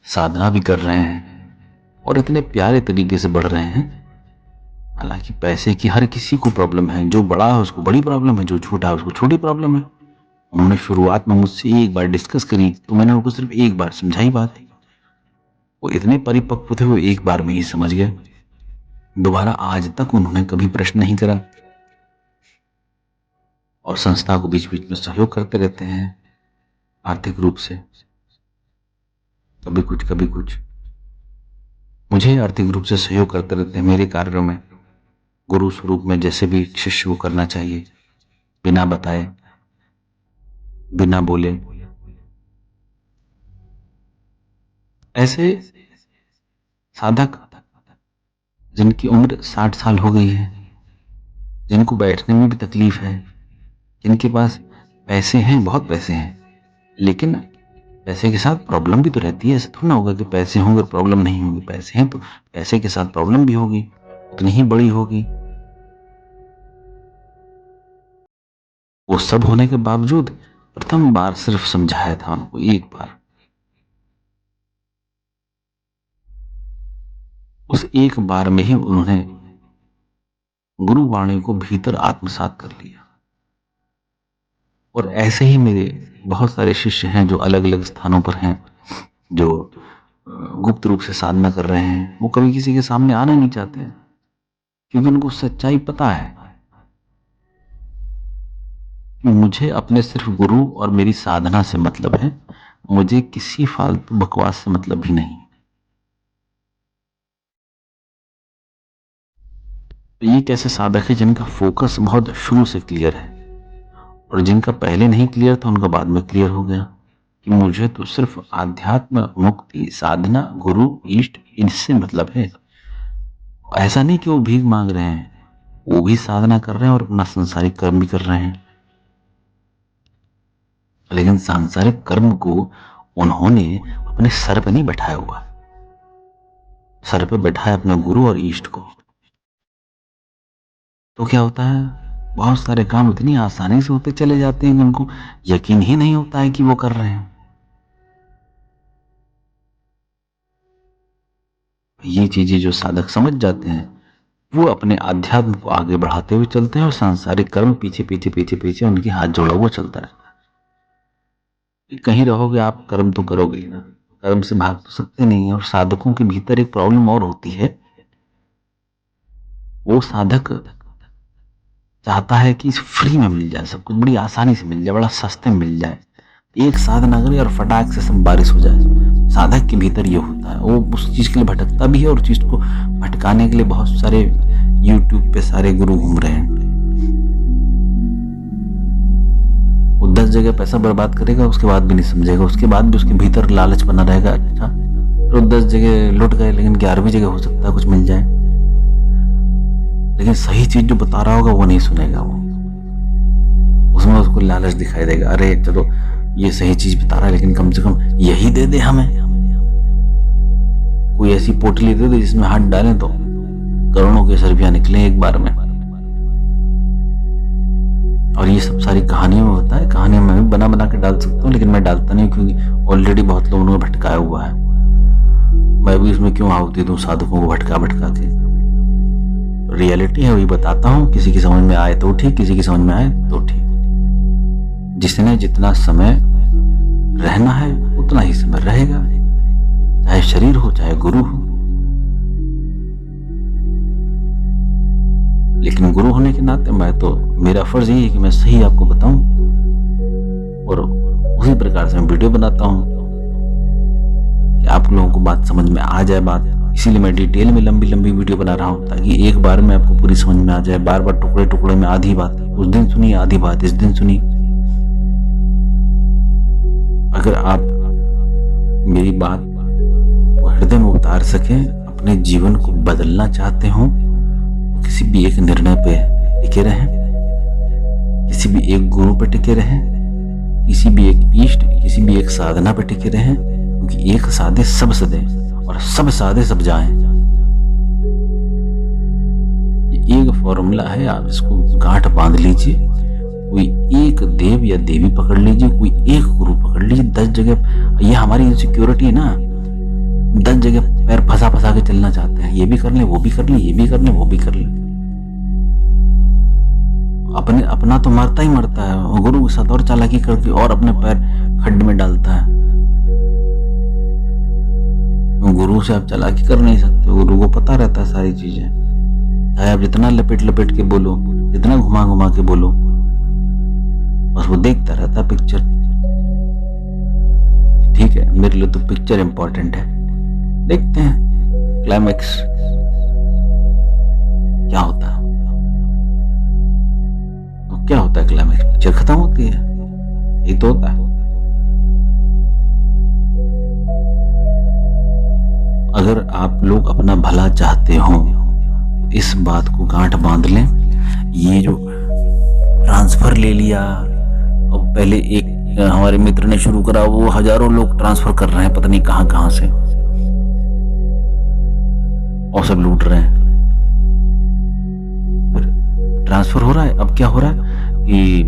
साधना भी कर रहे हैं, और इतने प्यारे तरीके से बढ़ रहे हैं। हालांकि पैसे की हर किसी को प्रॉब्लम है, जो बड़ा है उसको बड़ी प्रॉब्लम है, जो छोटा है उसको छोटी प्रॉब्लम है। उन्होंने शुरुआत में मुझसे एक बार डिस्कस करी तो मैंने उनको सिर्फ एक बार समझाई बात, वो इतने परिपक्व थे, वो एक बार में ही समझ गए। दोबारा आज तक उन्होंने कभी प्रश्न नहीं करा। और संस्था को बीच बीच में सहयोग करते रहते हैं आर्थिक रूप से, कभी कुछ कभी कुछ। मुझे आर्थिक रूप से सहयोग करते रहते हैं मेरे कार्यों में, गुरु स्वरूप में जैसे भी शिष्य को करना चाहिए, बिना बताए, बिना बोले। ऐसे साधक जिनकी उम्र 60 साल हो गई है, जिनको बैठने में भी तकलीफ है, जिनके पास पैसे हैं, बहुत पैसे हैं, लेकिन पैसे के साथ प्रॉब्लम भी तो रहती है। ऐसा थोड़ा ना होगा कि पैसे होंगे और प्रॉब्लम नहीं होगी। पैसे हैं तो पैसे के साथ प्रॉब्लम भी होगी, उतनी ही बड़ी होगी। वो सब होने के बावजूद प्रथम बार सिर्फ समझाया था उनको, एक बार। उस एक बार में ही उन्होंने गुरुवाणी को भीतर आत्मसात कर लिया। और ऐसे ही मेरे बहुत सारे शिष्य हैं जो अलग अलग स्थानों पर हैं, जो गुप्त रूप से साधना कर रहे हैं। वो कभी किसी के सामने आना नहीं चाहते हैं, क्योंकि उनको सच्चाई पता है कि मुझे अपने सिर्फ गुरु और मेरी साधना से मतलब है, मुझे किसी फालतू बकवास से मतलब भी नहीं। तो ये कैसे साधक है जिनका फोकस बहुत शुरू से क्लियर है, और जिनका पहले नहीं क्लियर था उनका बाद में क्लियर हो गया कि मुझे तो सिर्फ आध्यात्म, मुक्ति, साधना, गुरु, इष्ट, इनसे मतलब है। ऐसा नहीं कि वो भीख मांग रहे हैं, वो भी साधना कर रहे हैं और अपना सांसारिक कर्म भी कर रहे हैं, लेकिन सांसारिक कर्म को उन्होंने अपने सर पे नहीं बैठाया हुआ, सर पे बैठाया अपने गुरु और इष्ट को। तो क्या होता है, बहुत सारे काम इतनी आसानी से होते चले जाते हैं कि उनको यकीन ही नहीं होता है कि वो कर रहे हैं। ये चीजें जो साधक समझ जाते हैं, वो अपने आध्यात्म को आगे बढ़ाते हुए चलते हैं, और सांसारिक कर्म पीछे पीछे पीछे पीछे उनके हाथ जोड़ा हुआ चलता रहता है। कहीं रहोगे आप, कर्म तो करोगे ही ना, कर्म से भाग तो सकते नहीं है। और साधकों के भीतर एक प्रॉब्लम और होती है, वो साधक चाहता है कि फ्री में मिल जाए, सब कुछ बड़ी आसानी से मिल जाए, बड़ा सस्ते में मिल जाए, एक साधना करे और फटाक से सब बारिश हो जाए। साधक के भीतर ये होता है, वो उस चीज के लिए भटकता भी है, और चीज को भटकाने के लिए बहुत सारे यूट्यूब पे सारे गुरु घूम रहे हैं। वो 10 जगह पैसा बर्बाद करेगा, उसके बाद भी नहीं समझेगा, उसके बाद भी उसके भीतर लालच बना रहेगा। अच्छा तो 10 जगह लुट गए, लेकिन 11वीं जगह हो सकता है कुछ मिल जाए। लेकिन सही चीज जो बता रहा होगा वो नहीं सुनेगा, वो उसमें उसको लालच दिखाई देगा। अरे चलो ये सही चीज बता रहा है, लेकिन कम से कम यही दे दे हमें, कोई ऐसी पोटली दे दे जिसमें हाथ डालें तो करोड़ों के रुपया निकले एक बार में। और ये सब सारी कहानियों में होता है। कहानियों में भी बना बना के डाल सकता हूँ, लेकिन मैं डालता नहीं, क्योंकि ऑलरेडी बहुत लोगों ने भटकाया हुआ है। मैं भी इसमें क्यों आहुति दूं साधकों को भटका भटका के। रियलिटी है वही बताता हूँ, किसी की समझ में आए तो ठीक, किसी की समझ में आए तो ठीक। जिसने जितना समय रहना है उतना ही समय रहेगा, चाहे शरीर हो चाहे गुरु हो। लेकिन गुरु होने के नाते मेरा फर्ज यही है कि मैं सही आपको बताऊं, और उसी प्रकार से मैं वीडियो बनाता हूं कि आप लोगों को बात समझ में आ जाए बात। इसीलिए मैं डिटेल में लंबी लंबी वीडियो बना रहा हूं, ताकि एक बार में आपको पूरी समझ में आ जाए। बार बार टुकड़े टुकड़े में आधी बात उस दिन सुनी, आधी बात इस दिन सुनी। अगर आप मेरी बात को हृदय में उतार सकें, अपने जीवन को बदलना चाहते हो, किसी भी एक निर्णय पे टिके रहें, किसी भी एक गुरु पे टिके रहें, किसी भी एक इष्ट, किसी भी एक साधना पे टिके रहें, क्योंकि एक साधे सब सदे और सब साधे सब जाएं। ये एक फॉर्मूला है, आप इसको गांठ बांध लीजिए। कोई एक देव या देवी पकड़ लीजिए, कोई एक गुरु पकड़ लीजिए। 10 जगह, ये हमारी इनसिक्योरिटी है ना, 10 जगह पैर फंसा फंसा के चलना चाहते हैं, ये भी कर ले, वो भी कर ले, ये भी कर ले, वो भी कर ले। अपना तो मरता ही मरता है, गुरु के साथ और चालाकी करके और अपने पैर खड्डे में डालता है। गुरु से आप चालाकी कर नहीं सकते, गुरु को पता रहता है सारी चीजें। चाहे आप जितना लपेट लपेट के बोलो, जितना घुमा घुमा के बोलो, बस वो देखता रहता पिक्चर। ठीक है, मेरे लिए तो पिक्चर इंपॉर्टेंट है। देखते हैं क्लाइमेक्स क्या होता है। तो क्या होता है क्लाइमेक्स? पिक्चर खत्म होती है, यही तो होता है। अगर आप लोग अपना भला चाहते हो, इस बात को गांठ बांध लें। ये जो ट्रांसफर ले लिया, और पहले एक हमारे मित्र ने शुरू करा, वो हजारों लोग ट्रांसफर कर रहे हैं पता नहीं कहां कहां से, और सब लूट रहे हैं। फिर ट्रांसफर हो रहा है, अब क्या हो रहा है कि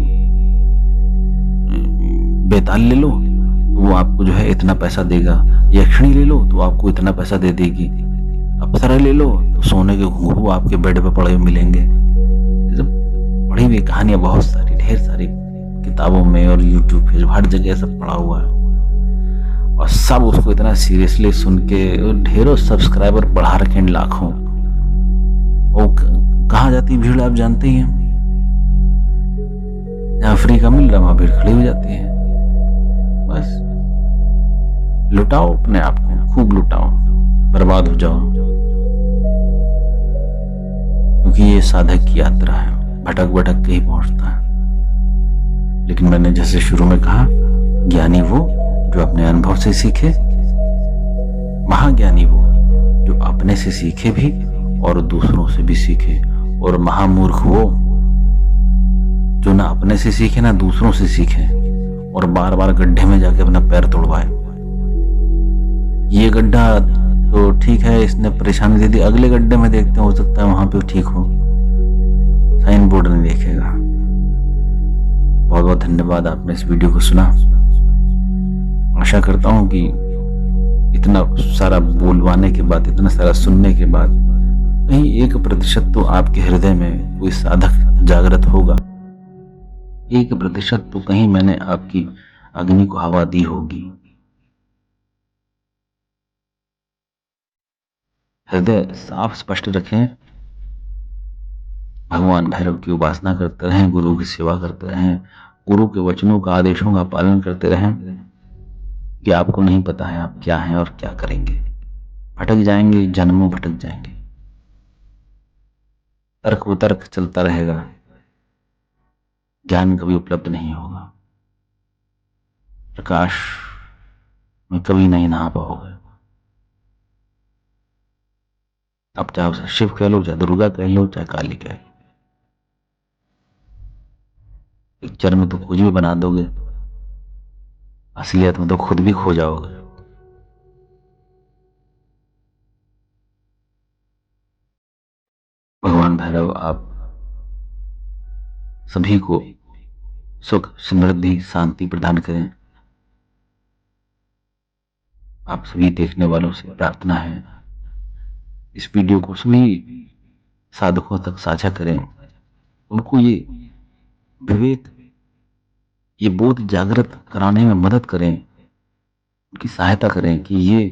बेताल ले लो तो वो आपको जो है इतना पैसा देगा, यक्षिणी ले लो तो आपको इतना पैसा दे देगी, अप्सरा ले लो तो सोने के घुंघरू आपके बेड पे पड़े मिलेंगे। पढ़ी हुई कहानियां बहुत सारी, ढेर सारी किताबों में और यूट्यूब पे हर जगह सब पड़ा हुआ है, और सब उसको इतना सीरियसली सुन के ढेरों सब्सक्राइबर बढ़ा रखे हैं, लाखों। वो कहाँ जाती भीड़ आप जानते ही हैं, जहाँ फ्री का मिल रहा वहां भीड़ खड़ी हो जाती है। बस लुटाओ अपने आप को, खूब लुटाओ, बर्बाद हो जाओ, क्योंकि ये साधक की यात्रा है, भटक भटक के ही पहुंचता है। लेकिन मैंने जैसे शुरू में कहा, ज्ञानी वो जो अपने अनुभव से सीखे, महाज्ञानी वो जो अपने से सीखे भी और दूसरों से भी सीखे, और महामूर्ख वो जो ना अपने से सीखे ना दूसरों से सीखे, और बार बार गड्ढे में जाके अपना पैर तोड़वाए। ये गड्ढा तो ठीक है, इसने परेशानी दे दी, अगले गड्ढे में देखते हैं, हो सकता है वहां पे ठीक हो, साइन बोर्ड नहीं देखेगा। बहुत बहुत धन्यवाद, आपने इस वीडियो को सुना। आशा करता हूं कि इतना सारा बोलवाने के बाद, इतना सारा सुनने के बाद, कहीं 1% तो आपके हृदय में कोई साधक जागृत होगा। 1% तो कहीं मैंने आपकी अग्नि को हवा दी होगी। हृदय साफ स्पष्ट रखें, भगवान भैरव की उपासना करते रहें, गुरु की सेवा करते रहें, गुरु के वचनों का, आदेशों का पालन करते रहें, कि आपको नहीं पता है आप क्या हैं और क्या करेंगे। भटक जाएंगे, जन्मों भटक जाएंगे, तर्क वितर्क चलता रहेगा, ज्ञान कभी उपलब्ध नहीं होगा, प्रकाश में कभी नहीं नहा पाओगे। अब चाहे उसे शिव कह लो, चाहे दुर्गा कह लो, चाहे काली कह लो, पिक्चर में तो कुछ भी बना दोगे, असलियत में तो खुद भी खो जाओगे। भगवान भैरव आप सभी को सुख, समृद्धि, शांति प्रदान करें। आप सभी देखने वालों से प्रार्थना है, इस वीडियो को सभी साधकों तक साझा करें, उनको ये विवेक, ये बोध जागृत कराने में मदद करें, उनकी सहायता करें कि ये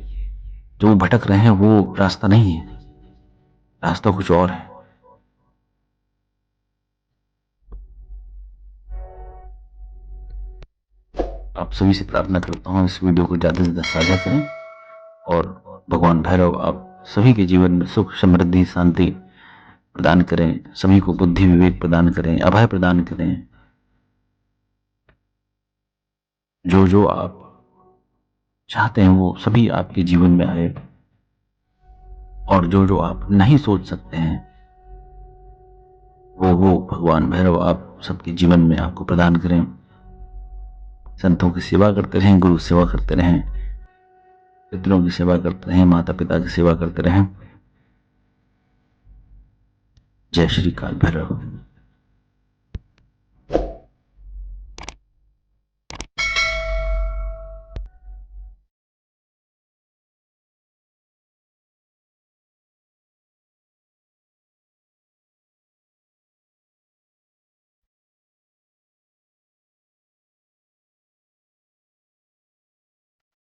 जो भटक रहे हैं वो रास्ता नहीं है, रास्ता कुछ और है। आप सभी से प्रार्थना करता हूँ, इस वीडियो को ज़्यादा से ज़्यादा साझा करें, और भगवान भैरव आप सभी के जीवन में सुख, समृद्धि, शांति प्रदान करें, सभी को बुद्धि विवेक प्रदान करें, अभय प्रदान करें। जो जो आप चाहते हैं वो सभी आपके जीवन में आए, और जो जो आप नहीं सोच सकते हैं वो भगवान भैरव आप सबके जीवन में आपको प्रदान करें। संतों की सेवा करते रहें, गुरु सेवा करते रहें, पितरों की सेवा करते रहें, माता पिता की सेवा करते रहें। जय श्री काल भैरव।